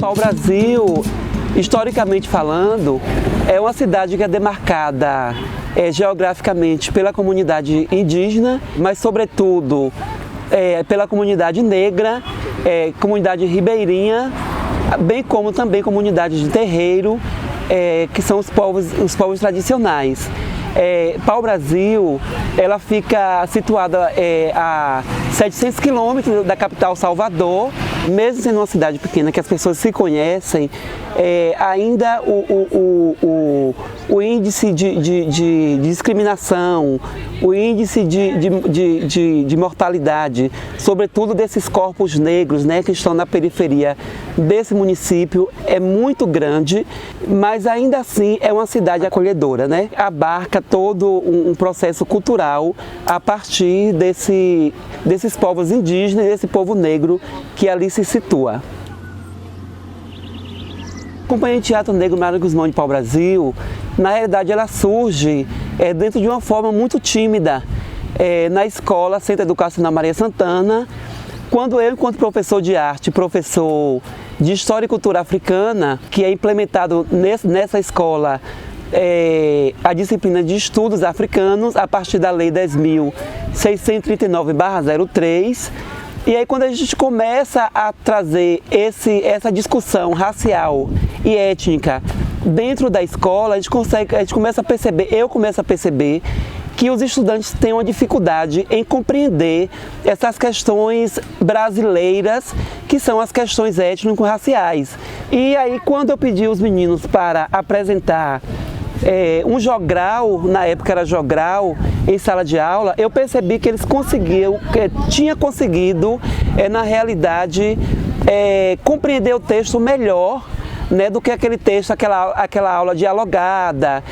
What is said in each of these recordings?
Pau-Brasil, historicamente falando, é uma cidade que é demarcada geograficamente pela comunidade indígena, mas sobretudo pela comunidade negra, comunidade ribeirinha, bem como também comunidade de terreiro, que são os povos tradicionais. Pau-Brasil, ela fica situada a 700 quilômetros da capital Salvador. Mesmo sendo uma cidade pequena que as pessoas se conhecem, ainda o índice de discriminação, o índice de mortalidade, sobretudo desses corpos negros, né, que estão na periferia desse município, é muito grande, mas ainda assim é uma cidade acolhedora, né? Abarca todo um processo cultural a partir desses povos indígenas e desse povo negro que ali se situa. A Companhia de Teatro Negro Mário Guzmão de Pau-Brasil, na realidade ela surge dentro de uma forma muito tímida, na escola Centro Educacional Maria Santana, quando eu, enquanto professor de arte, professor de História e Cultura Africana, que é implementado nessa escola a disciplina de estudos africanos a partir da Lei 10.639/03, e aí quando a gente começa a trazer essa discussão racial e étnica dentro da escola, a gente começa a perceber, eu começo a perceber que os estudantes têm uma dificuldade em compreender essas questões brasileiras, que são as questões étnico-raciais. E aí quando eu pedi os meninos para apresentar um jogral, na época era jogral, em sala de aula, eu percebi que eles tinham conseguido, na realidade, compreender o texto melhor, né, do que aquele texto, aquela aula dialogada,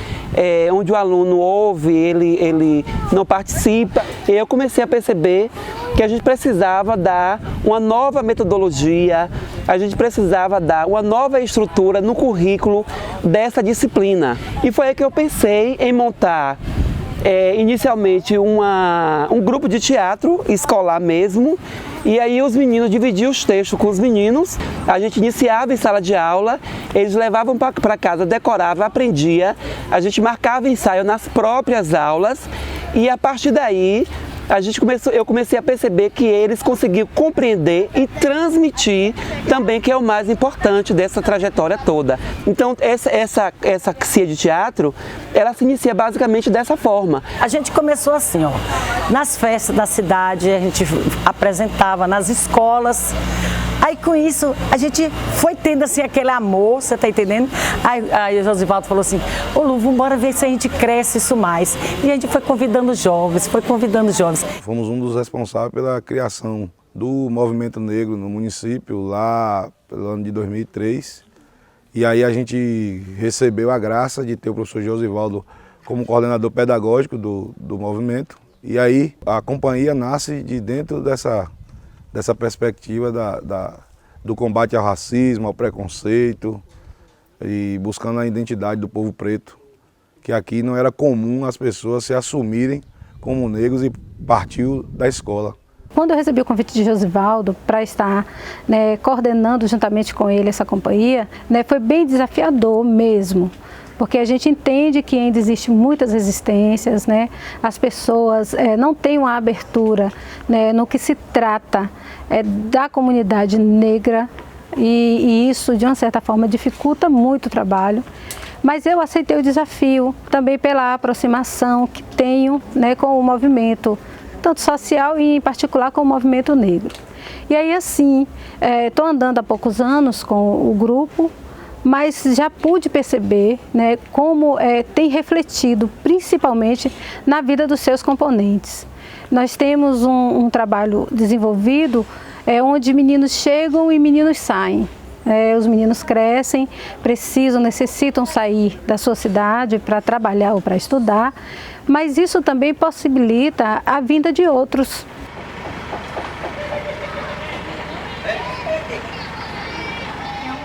onde o aluno ouve, ele não participa. E eu comecei a perceber que a gente precisava dar uma nova metodologia, a gente precisava dar uma nova estrutura no currículo dessa disciplina. E foi aí que eu pensei em montar inicialmente um grupo de teatro escolar mesmo, e aí os meninos dividiam os textos com os meninos, a gente iniciava em sala de aula, eles levavam para casa, decoravam, aprendia, a gente marcava ensaio nas próprias aulas, e a partir daí eu comecei a perceber que eles conseguiam compreender e transmitir também, que é o mais importante dessa trajetória toda. Então essa CIA de teatro, ela se inicia basicamente dessa forma. A gente começou assim, ó, nas festas da cidade, a gente apresentava nas escolas. Aí com isso a gente foi tendo assim aquele amor, você tá entendendo? Aí o Josivaldo falou assim, ô Lu, vamos embora ver se a gente cresce isso mais. E a gente foi convidando jovens, Fomos um dos responsáveis pela criação do movimento negro no município lá pelo ano de 2003. E aí a gente recebeu a graça de ter o professor Josivaldo como coordenador pedagógico do movimento. E aí a companhia nasce de dentro dessa perspectiva do combate ao racismo, ao preconceito e buscando a identidade do povo preto, que aqui não era comum as pessoas se assumirem como negros, e partiu da escola. Quando eu recebi o convite de Josivaldo para estar, né, coordenando juntamente com ele essa companhia, né, foi bem desafiador mesmo. Porque a gente entende que ainda existem muitas resistências, né? As pessoas não têm uma abertura, né, no que se trata da comunidade negra, e isso, de uma certa forma, dificulta muito o trabalho. Mas eu aceitei o desafio também pela aproximação que tenho, né, com o movimento, tanto social e, em particular, com o movimento negro. E aí, assim, estou andando há poucos anos com o grupo, mas já pude perceber, né, como tem refletido principalmente na vida dos seus componentes. Nós temos um trabalho desenvolvido onde meninos chegam e meninos saem. Os meninos crescem, necessitam sair da sua cidade para trabalhar ou para estudar, mas isso também possibilita a vinda de outros.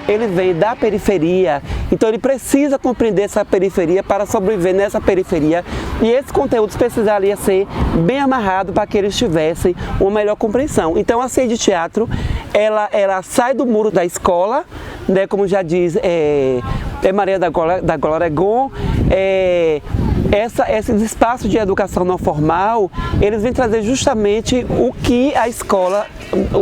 Ele vem da periferia, então ele precisa compreender essa periferia para sobreviver nessa periferia, e esses conteúdos precisaria ser bem amarrado para que eles tivessem uma melhor compreensão. Então a CIA de teatro, ela sai do muro da escola, né, como já diz Maria da Glória Gon, esses espaços de educação não formal, eles vêm trazer justamente o que a escola,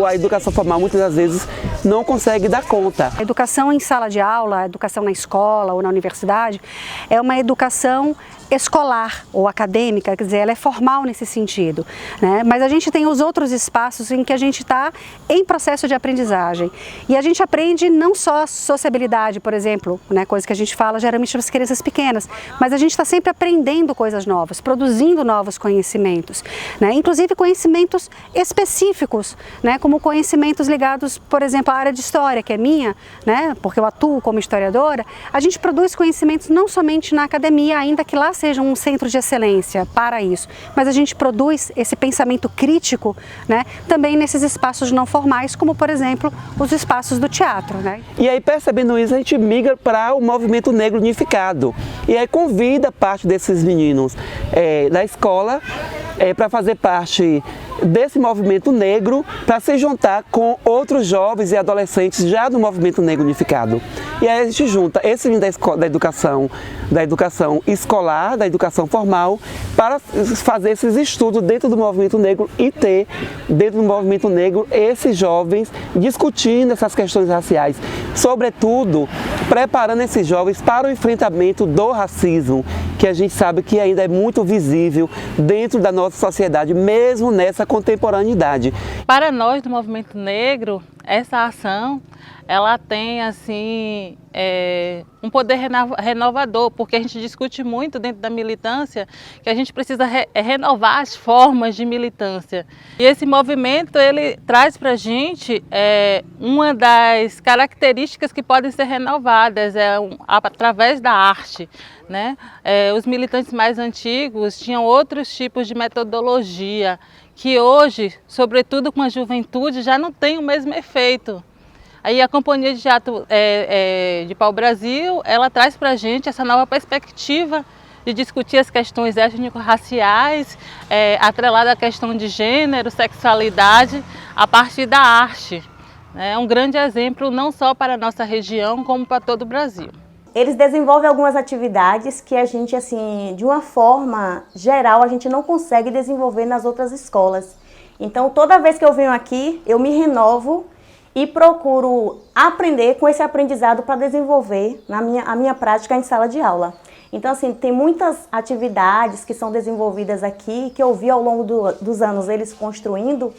a educação formal muitas das vezes não consegue dar conta. A educação em sala de aula, a educação na escola ou na universidade é uma educação escolar ou acadêmica, quer dizer, ela é formal nesse sentido, né? Mas a gente tem os outros espaços em que a gente está em processo de aprendizagem e a gente aprende não só sociabilidade, por exemplo, né, coisa que a gente fala geralmente para as crianças pequenas, mas a gente está sempre aprendendo coisas novas, produzindo novos conhecimentos, né? Inclusive conhecimentos específicos, né, como conhecimentos ligados, por exemplo, à área de história, que é minha, né, porque eu atuo como historiadora. A gente produz conhecimentos não somente na academia, ainda que lá seja um centro de excelência para isso, mas a gente produz esse pensamento crítico, né, também nesses espaços não formais, como por exemplo os espaços do teatro, né? E aí, percebendo isso, a gente migra para o movimento negro unificado e aí convida parte desses meninos da escola para fazer parte desse movimento negro, para se juntar com outros jovens e adolescentes já do movimento negro unificado. E aí a gente junta esse da educação escolar, da educação formal, para fazer esses estudos dentro do movimento negro e ter dentro do movimento negro esses jovens discutindo essas questões raciais, sobretudo preparando esses jovens para o enfrentamento do racismo, que a gente sabe que ainda é muito visível dentro da nossa sociedade, mesmo nessa contemporaneidade. Para nós do movimento negro, essa ação ela tem assim um poder renovador, porque a gente discute muito dentro da militância que a gente precisa renovar as formas de militância. E esse movimento ele traz para a gente uma das características que podem ser renovadas através da arte, né? Os militantes mais antigos tinham outros tipos de metodologia que hoje, sobretudo com a juventude, já não tem o mesmo efeito. Aí a Companhia de Teatro de Pau-Brasil, ela traz para a gente essa nova perspectiva de discutir as questões étnico-raciais, atrelada à questão de gênero, sexualidade, a partir da arte. É um grande exemplo não só para a nossa região, como para todo o Brasil. Eles desenvolvem algumas atividades que a gente, assim, de uma forma geral, a gente não consegue desenvolver nas outras escolas. Então, toda vez que eu venho aqui, eu me renovo e procuro aprender com esse aprendizado para desenvolver a minha prática em sala de aula. Então, assim, tem muitas atividades que são desenvolvidas aqui, que eu vi ao longo dos anos eles construindo,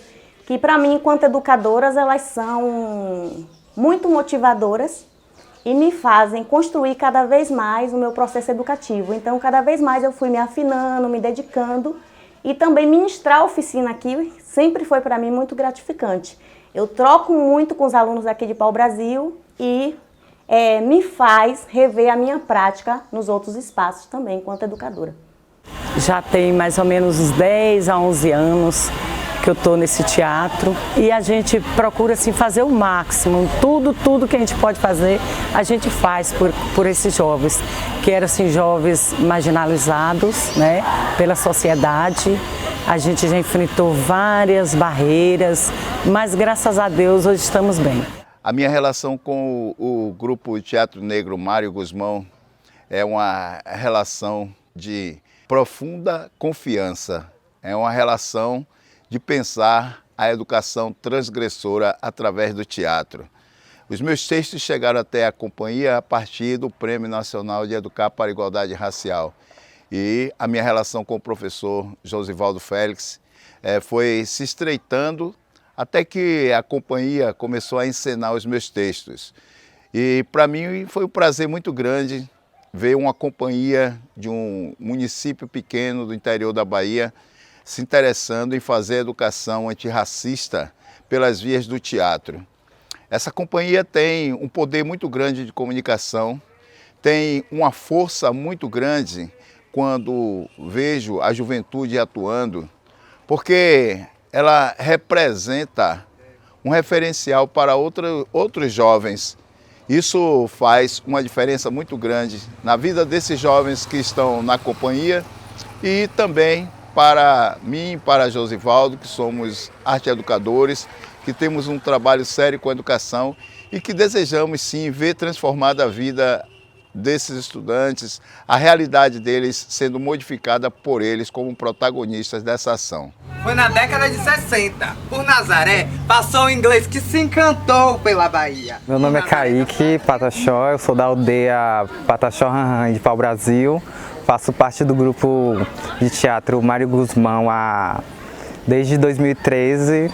que para mim, enquanto educadoras, elas são muito motivadoras e me fazem construir cada vez mais o meu processo educativo. Então, cada vez mais eu fui me afinando, me dedicando, e também ministrar a oficina aqui sempre foi para mim muito gratificante. Eu troco muito com os alunos aqui de Pau-Brasil e me faz rever a minha prática nos outros espaços também, enquanto educadora. Já tem mais ou menos uns 10 a 11 anos que eu estou nesse teatro e a gente procura assim, fazer o máximo, tudo que a gente pode fazer, a gente faz por esses jovens, que eram assim, jovens marginalizados, né, pela sociedade. A gente já enfrentou várias barreiras, mas graças a Deus hoje estamos bem. A minha relação com o grupo Teatro Negro Mário Guzmão é uma relação de profunda confiança, é uma relação de pensar a educação transgressora através do teatro. Os meus textos chegaram até a companhia a partir do Prêmio Nacional de Educar para a Igualdade Racial. E a minha relação com o professor Josivaldo Félix foi se estreitando até que a companhia começou a encenar os meus textos. E para mim foi um prazer muito grande ver uma companhia de um município pequeno do interior da Bahia se interessando em fazer educação antirracista pelas vias do teatro. Essa companhia tem um poder muito grande de comunicação, tem uma força muito grande quando vejo a juventude atuando, porque ela representa um referencial para outros jovens. Isso faz uma diferença muito grande na vida desses jovens que estão na companhia e também para mim, para Josivaldo, que somos arte-educadores, que temos um trabalho sério com a educação e que desejamos sim ver transformada a vida desses estudantes, a realidade deles sendo modificada por eles como protagonistas dessa ação. Foi na década de 60, por Nazaré, passou um inglês que se encantou pela Bahia. Meu nome é Kaique Pataxó, eu sou da aldeia Pataxó Ranhan de Pau-Brasil, faço parte do grupo de teatro Mário Guzmão desde 2013,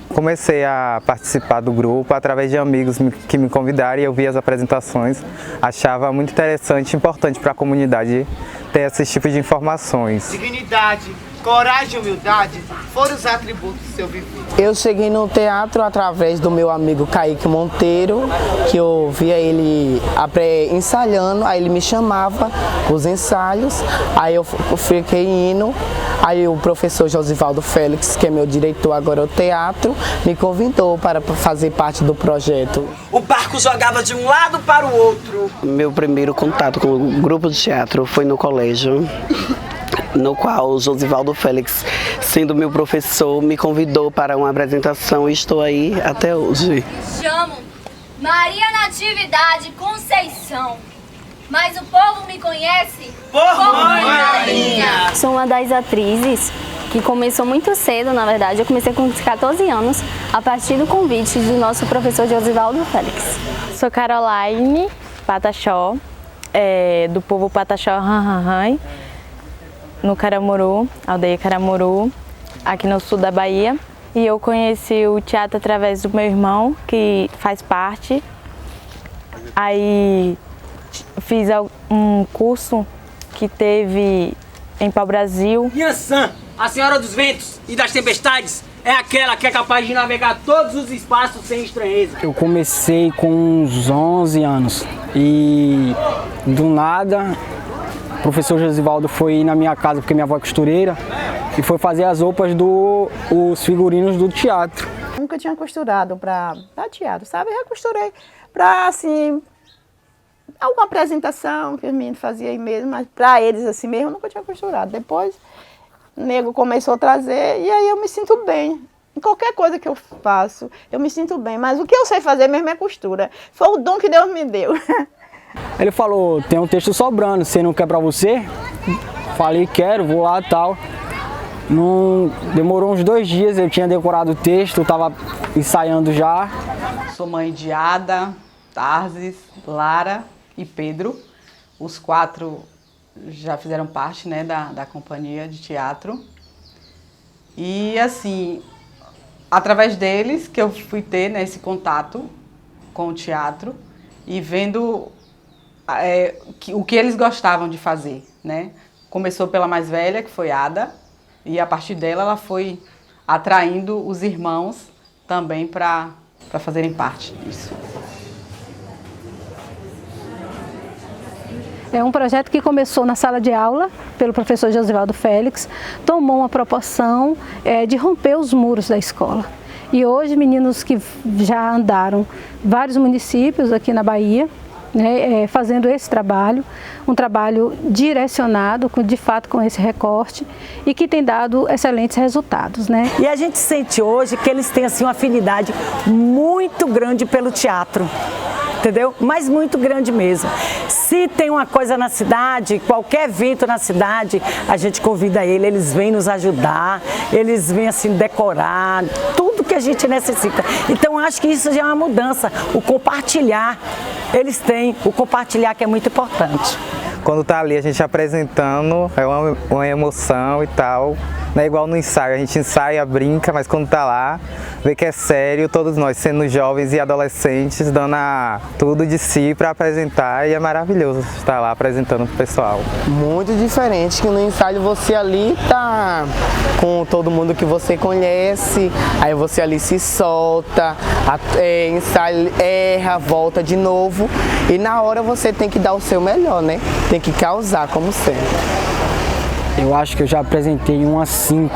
comecei a participar do grupo através de amigos que me convidaram e eu vi as apresentações. Achava muito interessante e importante para a comunidade ter esse tipo de informações. Dignidade, coragem e humildade foram os atributos do seu viver. Eu cheguei no teatro através do meu amigo Kaique Monteiro, que eu via ele ensaiando, aí ele me chamava os ensaios, aí eu fiquei indo. Aí o professor Josivaldo Félix, que é meu diretor agora ao teatro, me convidou para fazer parte do projeto. O barco jogava de um lado para o outro. Meu primeiro contato com o grupo de teatro foi no colégio, no qual o Josivaldo Félix, sendo meu professor, me convidou para uma apresentação e estou aí até hoje. Chamo Maria Natividade Conceição, mas o povo me conhece por Mãe Maria. Sou uma das atrizes que começou muito cedo, na verdade. Eu comecei com 14 anos, a partir do convite do nosso professor Josivaldo Félix. Sou Caroline Pataxó, do povo Pataxó Ranhan, no Caramuru, aldeia Caramuru, aqui no sul da Bahia. E eu conheci o teatro através do meu irmão, que faz parte. Aí fiz um curso que teve em Pau-Brasil. Yansan, a senhora dos ventos e das tempestades, é aquela que é capaz de navegar todos os espaços sem estranheza. Eu comecei com uns 11 anos e do nada o professor Josivaldo foi ir na minha casa, porque minha avó é costureira, e foi fazer as roupas os figurinos do teatro. Nunca tinha costurado para teatro, sabe? Eu costurei para, assim, alguma apresentação que os meninos faziam aí mesmo, mas para eles assim mesmo eu nunca tinha costurado. Depois o nego começou a trazer e aí eu me sinto bem. Em qualquer coisa que eu faço, eu me sinto bem. Mas o que eu sei fazer mesmo é costura. Foi o dom que Deus me deu. Ele falou, tem um texto sobrando, você não quer para você? Falei, quero, vou lá e tal. Não, demorou uns 2 dias, eu tinha decorado o texto, estava ensaiando já. Sou mãe de Ada, Tarsis, Lara e Pedro. Os 4 já fizeram parte, né, da companhia de teatro. E assim, através deles que eu fui ter, né, esse contato com o teatro e vendo o que eles gostavam de fazer, né? Começou pela mais velha, que foi Ada, e a partir dela ela foi atraindo os irmãos também para fazerem parte disso. É um projeto que começou na sala de aula pelo professor Josivaldo Félix, tomou uma proporção de romper os muros da escola. E hoje meninos que já andaram vários municípios aqui na Bahia, né, fazendo esse trabalho, um trabalho direcionado, de fato, com esse recorte e que tem dado excelentes resultados, né? E a gente sente hoje que eles têm assim, uma afinidade muito grande pelo teatro, entendeu? Mas muito grande mesmo. Se tem uma coisa na cidade, qualquer evento na cidade, a gente convida eles vêm nos ajudar, eles vêm assim decorar, tudo que a gente necessita. Então acho que isso já é uma mudança, o compartilhar. Eles têm o compartilhar que é muito importante. Quando tá ali a gente apresentando, é uma emoção e tal. Não é igual no ensaio, a gente ensaia, brinca, mas quando tá lá, vê que é sério, todos nós sendo jovens e adolescentes, dando tudo de si para apresentar, e é maravilhoso estar lá apresentando pro pessoal. Muito diferente, que no ensaio você ali tá com todo mundo que você conhece, aí você ali se solta, ensaio, erra, volta de novo, e na hora você tem que dar o seu melhor, né? Tem que causar, como sempre. Eu acho que eu já apresentei umas 5.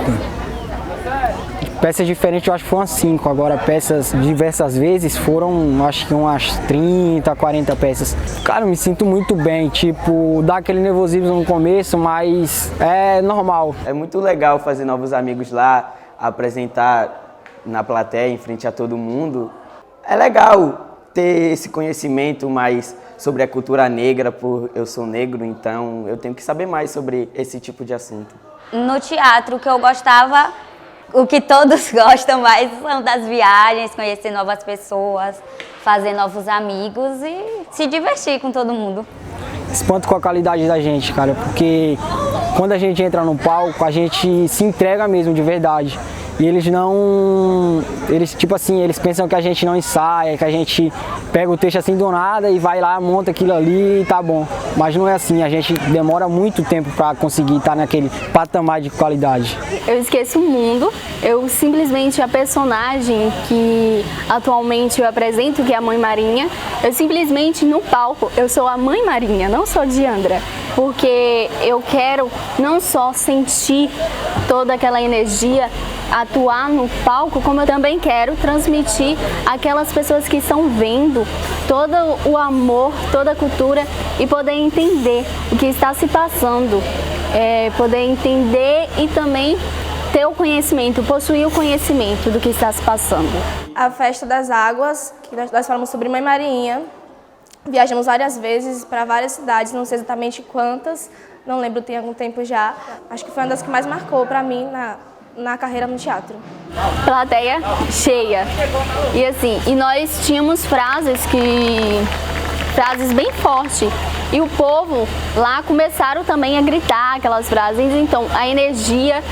Peças diferentes eu acho que foram umas 5. Agora peças diversas vezes foram acho que umas 30, 40 peças. Cara, eu me sinto muito bem, tipo, dá aquele nervosismo no começo, mas é normal. É muito legal fazer novos amigos lá, apresentar na plateia, em frente a todo mundo. É legal ter esse conhecimento mais sobre a cultura negra, por eu sou negro, então eu tenho que saber mais sobre esse tipo de assunto. No teatro, o que eu gostava, o que todos gostam mais, são das viagens, conhecer novas pessoas, fazer novos amigos e se divertir com todo mundo. Espanto com a qualidade da gente, cara, porque quando a gente entra no palco, a gente se entrega mesmo de verdade. E eles tipo assim, eles pensam que a gente não ensaia, que a gente pega o texto assim do nada e vai lá, monta aquilo ali e tá bom. Mas não é assim, a gente demora muito tempo para conseguir estar naquele patamar de qualidade. Eu esqueço o mundo, eu simplesmente, a personagem que atualmente eu apresento, que é a Mãe Marinha, eu simplesmente no palco, eu sou a Mãe Marinha, não sou Diandra, porque eu quero não só sentir toda aquela energia, atuar no palco, como eu também quero transmitir aquelas pessoas que estão vendo todo o amor, toda a cultura e poder entender o que está se passando, poder entender e também ter o conhecimento, possuir o conhecimento do que está se passando. A Festa das Águas, que nós falamos sobre Mãe Marinha, viajamos várias vezes para várias cidades, não sei exatamente quantas, não lembro, tem algum tempo já. Acho que foi uma das que mais marcou para mim na carreira no teatro. Plateia cheia. E assim, e nós tínhamos frases bem fortes. E o povo lá começaram também a gritar aquelas frases. Então, a energia,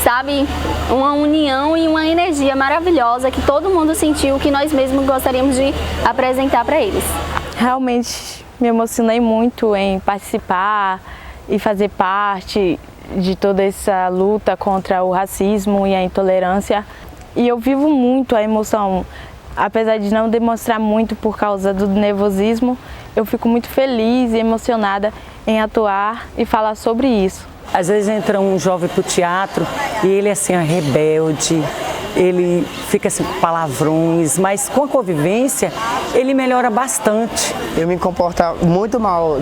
sabe, uma união e uma energia maravilhosa que todo mundo sentiu, que nós mesmos gostaríamos de apresentar para eles. Realmente me emocionei muito em participar e fazer parte de toda essa luta contra o racismo e a intolerância. E eu vivo muito a emoção, apesar de não demonstrar muito por causa do nervosismo, eu fico muito feliz e emocionada em atuar e falar sobre isso. Às vezes entra um jovem para o teatro e ele assim é rebelde, ele fica assim com palavrões, mas com a convivência ele melhora bastante. Eu me comportava muito mal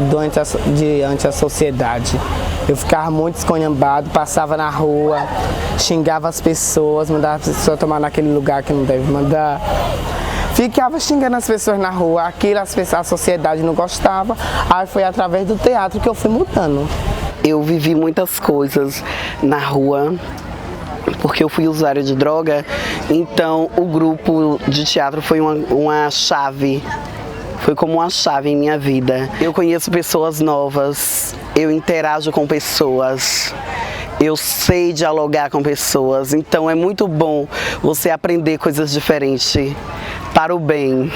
diante da sociedade. Eu ficava muito esconhambado, passava na rua, xingava as pessoas, mandava as pessoas tomar naquele lugar que não deve mandar. Ficava xingando as pessoas na rua, aquilo a sociedade não gostava, aí foi através do teatro que eu fui mudando. Eu vivi muitas coisas na rua, porque eu fui usuária de droga, então o grupo de teatro foi uma chave, foi como uma chave em minha vida. Eu conheço pessoas novas, eu interajo com pessoas, eu sei dialogar com pessoas, então é muito bom você aprender coisas diferentes para o bem.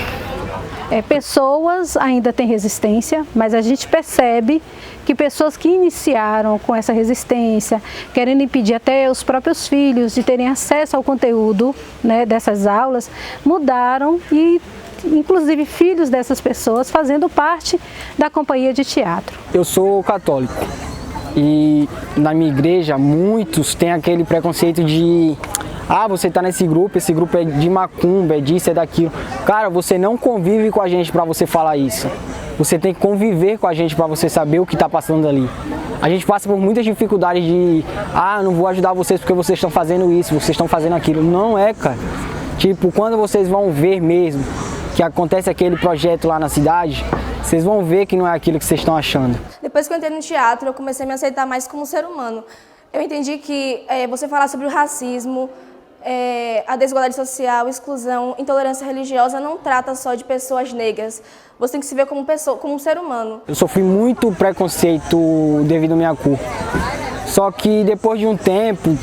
Pessoas ainda têm resistência, mas a gente percebe que pessoas que iniciaram com essa resistência, querendo impedir até os próprios filhos de terem acesso ao conteúdo, né, dessas aulas, mudaram e inclusive filhos dessas pessoas fazendo parte da companhia de teatro. Eu sou católico e na minha igreja muitos têm aquele preconceito de você tá nesse grupo, esse grupo é de macumba, é disso, é daquilo. Cara, você não convive com a gente para você falar isso. Você tem que conviver com a gente para você saber o que está passando ali. A gente passa por muitas dificuldades de não vou ajudar vocês porque vocês estão fazendo isso, vocês estão fazendo aquilo. Não é, cara. Tipo, quando vocês vão ver mesmo que acontece aquele projeto lá na cidade, vocês vão ver que não é aquilo que vocês estão achando. Depois que eu entrei no teatro, eu comecei a me aceitar mais como ser humano. Eu entendi que você falar sobre o racismo, a desigualdade social, exclusão, intolerância religiosa não trata só de pessoas negras. Você tem que se ver como um ser humano. Eu sofri muito preconceito devido à minha cor. Só que depois de um tempo,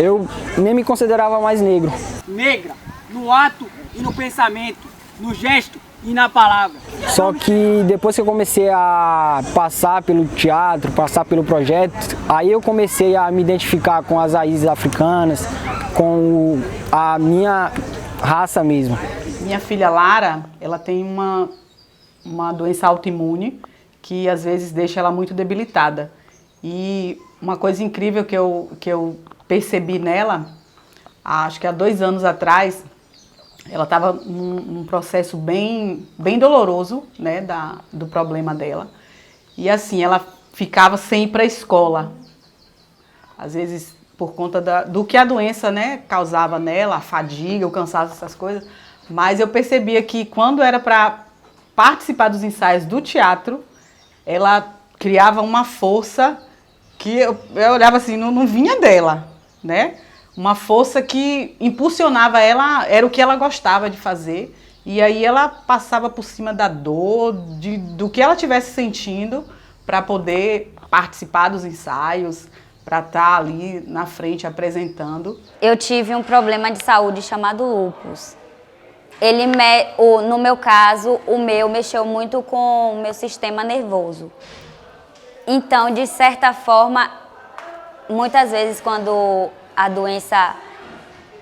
eu nem me considerava mais negro. Negra, no ato e no pensamento, no gesto e na palavra. Só que depois que eu comecei a passar pelo teatro, passar pelo projeto, aí eu comecei a me identificar com as raízes africanas, com a minha raça mesmo. Minha filha Lara, ela tem uma doença autoimune que às vezes deixa ela muito debilitada. E uma coisa incrível que eu percebi nela, acho que há 2 anos atrás, ela estava num processo bem doloroso, né, do problema dela. E assim, ela ficava sem ir para a escola. Às vezes, por conta do que a doença, né, causava nela, a fadiga, o cansaço, essas coisas. Mas eu percebia que quando era para participar dos ensaios do teatro, ela criava uma força que eu olhava assim, não vinha dela, né? Uma força que impulsionava ela, era o que ela gostava de fazer. E aí ela passava por cima da dor, do que ela estivesse sentindo, para poder participar dos ensaios, para estar ali na frente apresentando. Eu tive um problema de saúde chamado lúpus. No meu caso, o meu mexeu muito com o meu sistema nervoso. Então, de certa forma, muitas vezes quando a doença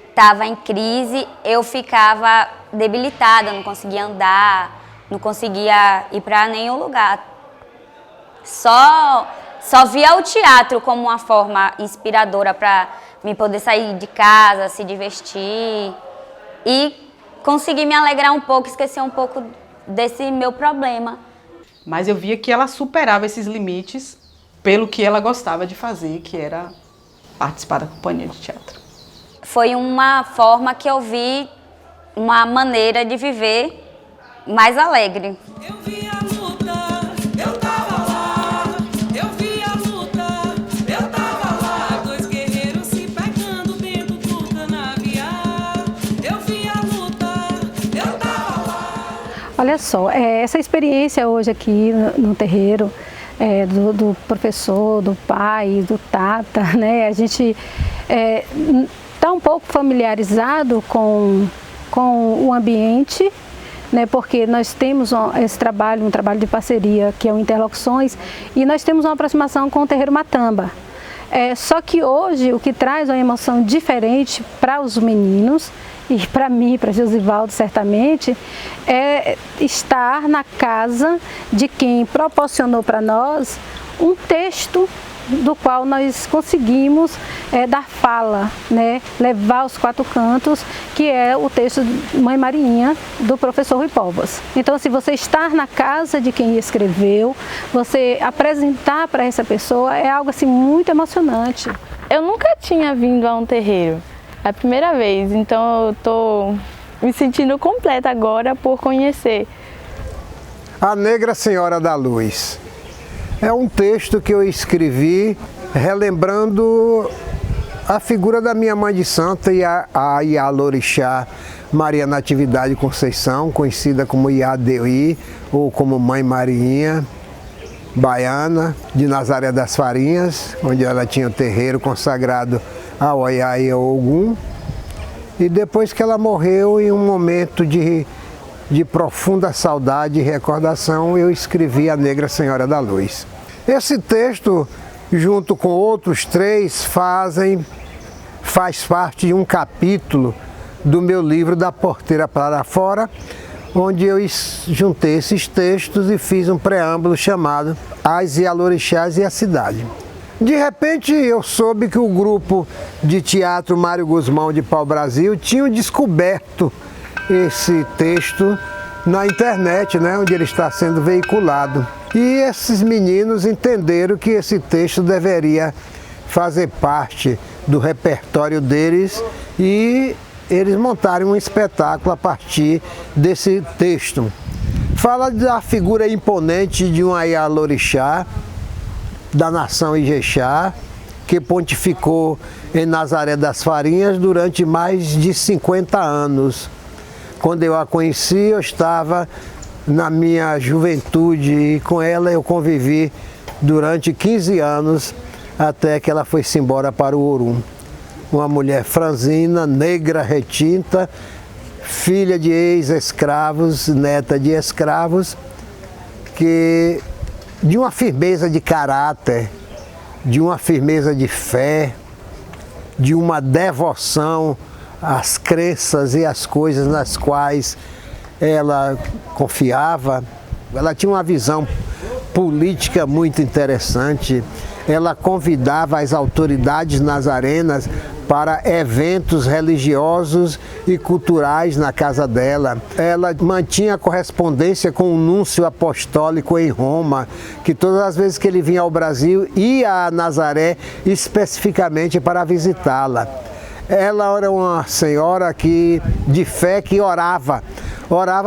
estava em crise, eu ficava debilitada, não conseguia andar, não conseguia ir para nenhum lugar. Só via o teatro como uma forma inspiradora para me poder sair de casa, se divertir e conseguir me alegrar um pouco, esquecer um pouco desse meu problema. Mas eu via que ela superava esses limites pelo que ela gostava de fazer, que era participar da companhia de teatro. Foi uma forma que eu vi uma maneira de viver mais alegre. Eu vi a luta, eu tava lá. Eu vi a luta, eu tava lá. Dois guerreiros se pegando dentro do canavial. Eu vi a luta, eu tava lá. Olha só, essa experiência hoje aqui no terreiro, do professor, do pai, do tata, né? A gente está um pouco familiarizado com o ambiente, né? Porque nós temos esse trabalho, um trabalho de parceria, que é o Interlocuções, e nós temos uma aproximação com o terreiro Matamba. Só que hoje o que traz uma emoção diferente para os meninos, e para mim, para Josivaldo certamente, é estar na casa de quem proporcionou para nós um texto do qual nós conseguimos dar fala, né? Levar aos quatro cantos, que é o texto Mãe Marinha, do professor Rui Povas. Então, se você estar na casa de quem escreveu, você apresentar para essa pessoa é algo assim muito emocionante. Eu nunca tinha vindo a um terreiro, é a primeira vez, então eu estou me sentindo completa agora por conhecer. A Negra Senhora da Luz. É um texto que eu escrevi relembrando a figura da minha mãe de santa, a Ialorixá Maria Natividade Conceição, conhecida como Iadeuí ou como Mãe Marinha, baiana, de Nazaré das Farinhas, onde ela tinha o terreiro consagrado ao Oiá e ao Ogum. E depois que ela morreu, em um momento de profunda saudade e recordação, eu escrevi A Negra Senhora da Luz. Esse texto, junto com outros 3, faz parte de um capítulo do meu livro Da Porteira para Fora, onde eu juntei esses textos e fiz um preâmbulo chamado As Ialorixás e a Cidade. De repente eu soube que o grupo de teatro Mário Guzmão de Pau Brasil tinha descoberto esse texto na internet, né, onde ele está sendo veiculado. E esses meninos entenderam que esse texto deveria fazer parte do repertório deles e eles montaram um espetáculo a partir desse texto. Fala da figura imponente de um Ialorixá, da nação Ijexá, que pontificou em Nazaré das Farinhas durante mais de 50 anos. Quando eu a conheci, eu estava na minha juventude e com ela eu convivi durante 15 anos até que ela foi-se embora para o Orum. Uma mulher franzina, negra, retinta, filha de ex-escravos, neta de escravos, que de uma firmeza de caráter, de uma firmeza de fé, de uma devoção às crenças e às coisas nas quais ela confiava. Ela tinha uma visão política muito interessante. Ela convidava as autoridades nazarenas para eventos religiosos e culturais na casa dela. Ela mantinha correspondência com o núncio apostólico em Roma, que todas as vezes que ele vinha ao Brasil, ia a Nazaré especificamente para visitá-la. Ela era uma senhora de fé que orava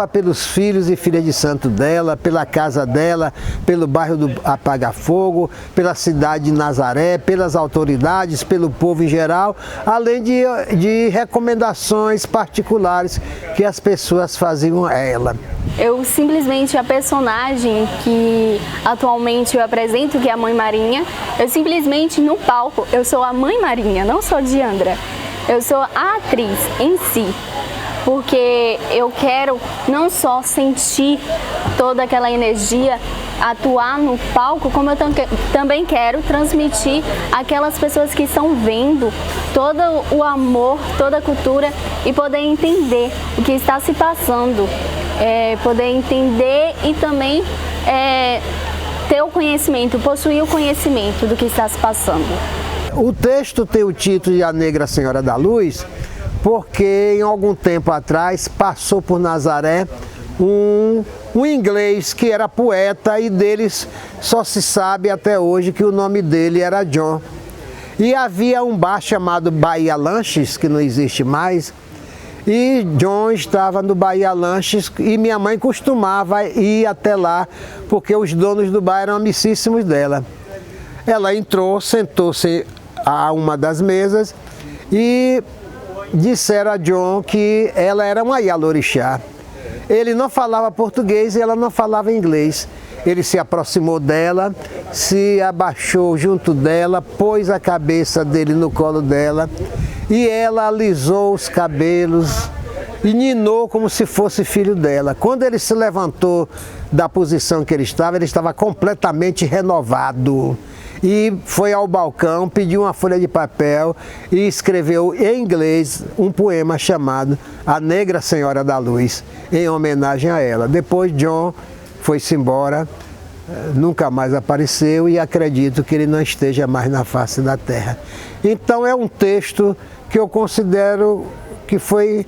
pelos filhos e filhas de santo dela, pela casa dela, pelo bairro do Apaga-Fogo, pela cidade de Nazaré, pelas autoridades, pelo povo em geral, além de recomendações particulares que as pessoas faziam a ela. Eu simplesmente, a personagem que atualmente eu apresento, que é a Mãe Marinha, eu simplesmente no palco, eu sou a Mãe Marinha, não sou Diandra. Eu sou a atriz em si, porque eu quero não só sentir toda aquela energia, atuar no palco, como eu também quero transmitir aquelas pessoas que estão vendo todo o amor, toda a cultura e poder entender o que está se passando, poder entender e também ter o conhecimento, possuir o conhecimento do que está se passando. O texto tem o título de A Negra Senhora da Luz, porque em algum tempo atrás passou por Nazaré um inglês que era poeta e deles só se sabe até hoje que o nome dele era John. E havia um bar chamado Bahia Lanches, que não existe mais, e John estava no Bahia Lanches e minha mãe costumava ir até lá, porque os donos do bar eram amicíssimos dela. Ela entrou, sentou-se a uma das mesas e disseram a John que ela era uma Ialorixá. Ele não falava português e ela não falava inglês. Ele se aproximou dela, se abaixou junto dela, pôs a cabeça dele no colo dela e ela alisou os cabelos e ninou como se fosse filho dela. Quando ele se levantou da posição que ele estava completamente renovado. E foi ao balcão, pediu uma folha de papel e escreveu em inglês um poema chamado A Negra Senhora da Luz, em homenagem a ela. Depois John foi-se embora, nunca mais apareceu e acredito que ele não esteja mais na face da terra. Então é um texto que eu considero que foi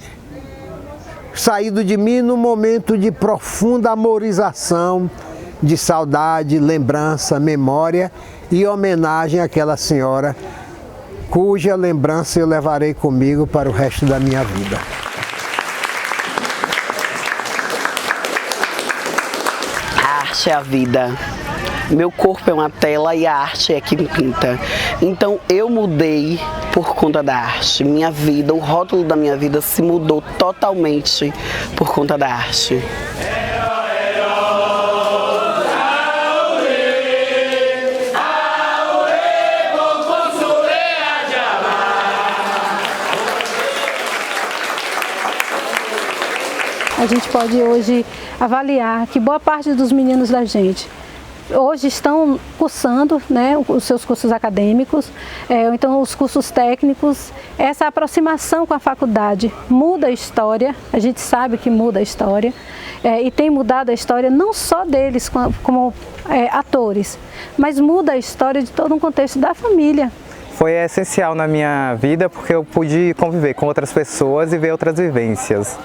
saído de mim num momento de profunda amorização, de saudade, lembrança, memória e homenagem àquela senhora cuja lembrança eu levarei comigo para o resto da minha vida. A arte é a vida. Meu corpo é uma tela e a arte é que me pinta. Então eu mudei por conta da arte. Minha vida, o rótulo da minha vida se mudou totalmente por conta da arte. A gente pode hoje avaliar que boa parte dos meninos da gente hoje estão cursando, né, os seus cursos acadêmicos, ou então os cursos técnicos. Essa aproximação com a faculdade muda a história, a gente sabe que muda a história, e tem mudado a história não só deles como atores, mas muda a história de todo um contexto da família. Foi essencial na minha vida porque eu pude conviver com outras pessoas e ver outras vivências.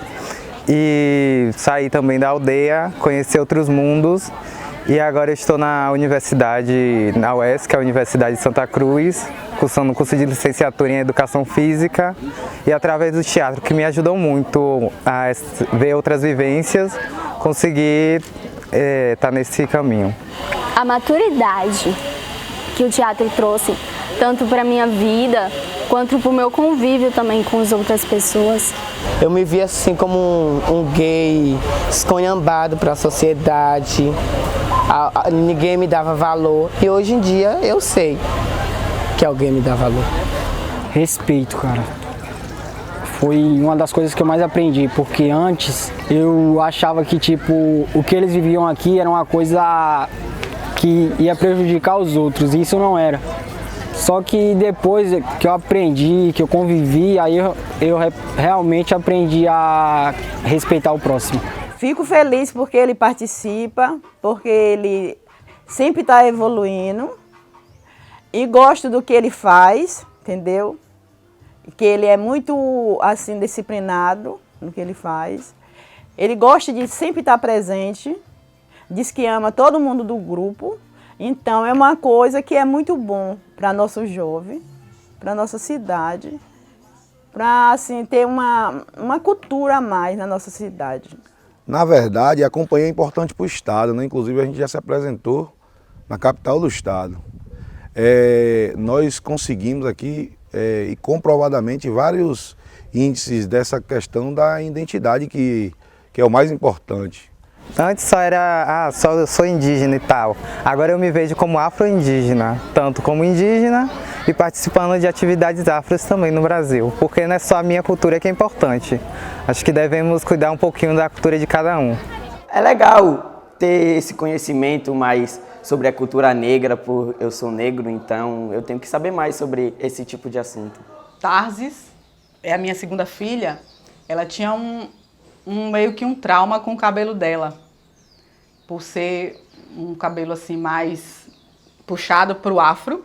E sair também da aldeia, conhecer outros mundos. E agora eu estou na universidade, na UES, que é a Universidade de Santa Cruz, cursando um curso de licenciatura em Educação Física. E através do teatro, que me ajudou muito a ver outras vivências, conseguir estar nesse caminho. A maturidade que o teatro trouxe, tanto para a minha vida, quanto para o meu convívio também com as outras pessoas. Eu me vi assim como um gay esconhambado para a sociedade, ninguém me dava valor e hoje em dia eu sei que alguém me dá valor. Respeito, cara. Foi uma das coisas que eu mais aprendi, porque antes eu achava que tipo, o que eles viviam aqui era uma coisa que ia prejudicar os outros, e isso não era. Só que depois que eu aprendi, que eu convivi, aí eu realmente aprendi a respeitar o próximo. Fico feliz porque ele participa, porque ele sempre está evoluindo e gosto do que ele faz, entendeu? Que ele é muito assim disciplinado no que ele faz. Ele gosta de sempre estar presente, diz que ama todo mundo do grupo. Então é uma coisa que é muito bom para nosso jovem, para nossa cidade para assim, ter uma cultura a mais na nossa cidade. Na verdade, a companhia é importante para o Estado, né? Inclusive a gente já se apresentou na capital do Estado. Nós conseguimos aqui, e comprovadamente, vários índices dessa questão da identidade que é o mais importante. Antes só era, só eu sou indígena e tal. Agora eu me vejo como afro-indígena, tanto como indígena e participando de atividades afros também no Brasil, porque não é só a minha cultura que é importante. Acho que devemos cuidar um pouquinho da cultura de cada um. É legal ter esse conhecimento mais sobre a cultura negra, por eu sou negro, então eu tenho que saber mais sobre esse tipo de assunto. Tarsis é a minha segunda filha, ela tinha meio que um trauma com o cabelo dela, por ser um cabelo assim mais puxado para o afro,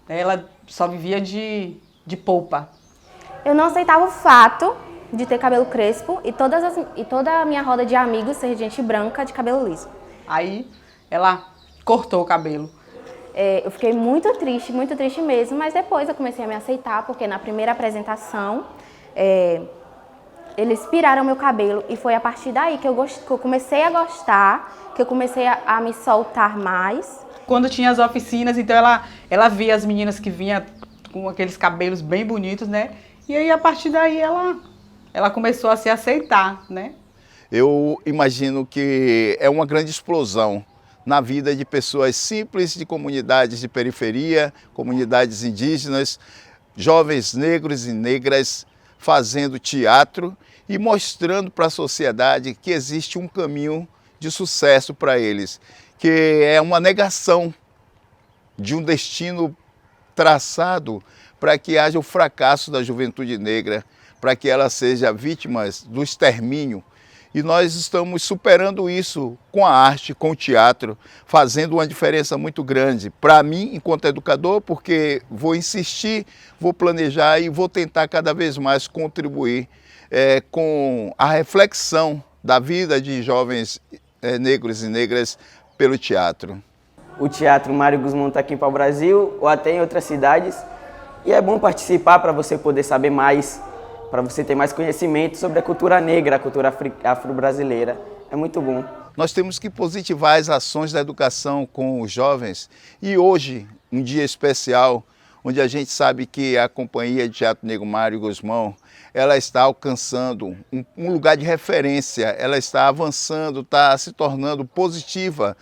né? Ela só vivia de polpa. Eu não aceitava o fato de ter cabelo crespo e toda a minha roda de amigos ser gente branca de cabelo liso. Aí ela cortou o cabelo. Eu fiquei muito triste mesmo, mas depois eu comecei a me aceitar, porque na primeira apresentação eles piraram meu cabelo e foi a partir daí que eu comecei a gostar, que eu comecei a me soltar mais. Quando tinha as oficinas, então ela via as meninas que vinham com aqueles cabelos bem bonitos, né? E aí a partir daí ela começou a se aceitar, né? Eu imagino que é uma grande explosão na vida de pessoas simples, de comunidades de periferia, comunidades indígenas, jovens negros e negras fazendo teatro e mostrando para a sociedade que existe um caminho de sucesso para eles, que é uma negação de um destino traçado para que haja o fracasso da juventude negra, para que ela seja vítima do extermínio. E nós estamos superando isso com a arte, com o teatro, fazendo uma diferença muito grande. Para mim, enquanto educador, porque vou insistir, vou planejar e vou tentar cada vez mais contribuir com a reflexão da vida de jovens negros e negras pelo teatro. O Teatro Mário Guzmão está aqui para o Brasil ou até em outras cidades. E é bom participar para você poder saber mais, para você ter mais conhecimento sobre a cultura negra, a cultura afro-brasileira. É muito bom. Nós temos que positivar as ações da educação com os jovens. E hoje, um dia especial, onde a gente sabe que a Companhia de Teatro Negro Mário Guzmão, ela está alcançando um lugar de referência, ela está avançando, está se tornando positiva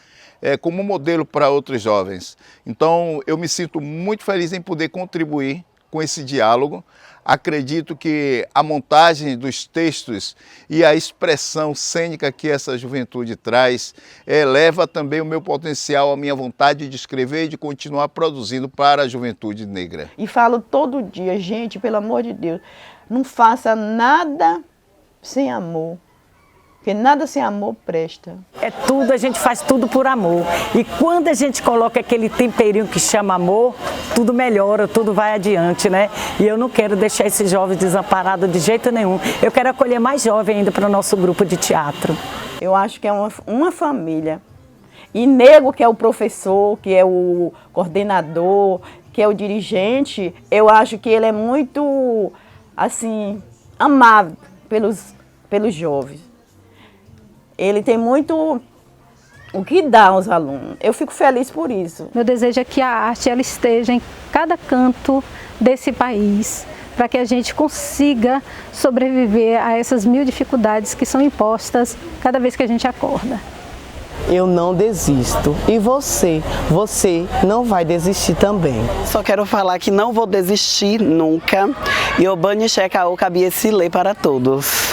como modelo para outros jovens. Então, eu me sinto muito feliz em poder contribuir com esse diálogo. Acredito que a montagem dos textos e a expressão cênica que essa juventude traz eleva também o meu potencial, a minha vontade de escrever e de continuar produzindo para a juventude negra. E falo todo dia, gente, pelo amor de Deus, não faça nada sem amor. Porque nada sem amor presta. A gente faz tudo por amor. E quando a gente coloca aquele temperinho que chama amor, tudo melhora, tudo vai adiante, né? E eu não quero deixar esses jovens desamparados de jeito nenhum. Eu quero acolher mais jovens ainda para o nosso grupo de teatro. Eu acho que é uma família. E Nego, que é o professor, que é o coordenador, que é o dirigente, eu acho que ele é muito, assim, amado pelos jovens. Ele tem muito o que dá aos alunos. Eu fico feliz por isso. Meu desejo é que a arte ela esteja em cada canto desse país, para que a gente consiga sobreviver a essas 1000 dificuldades que são impostas cada vez que a gente acorda. Eu não desisto. E você não vai desistir também. Só quero falar que não vou desistir nunca. E o Bani Checa o Cabiecile para todos.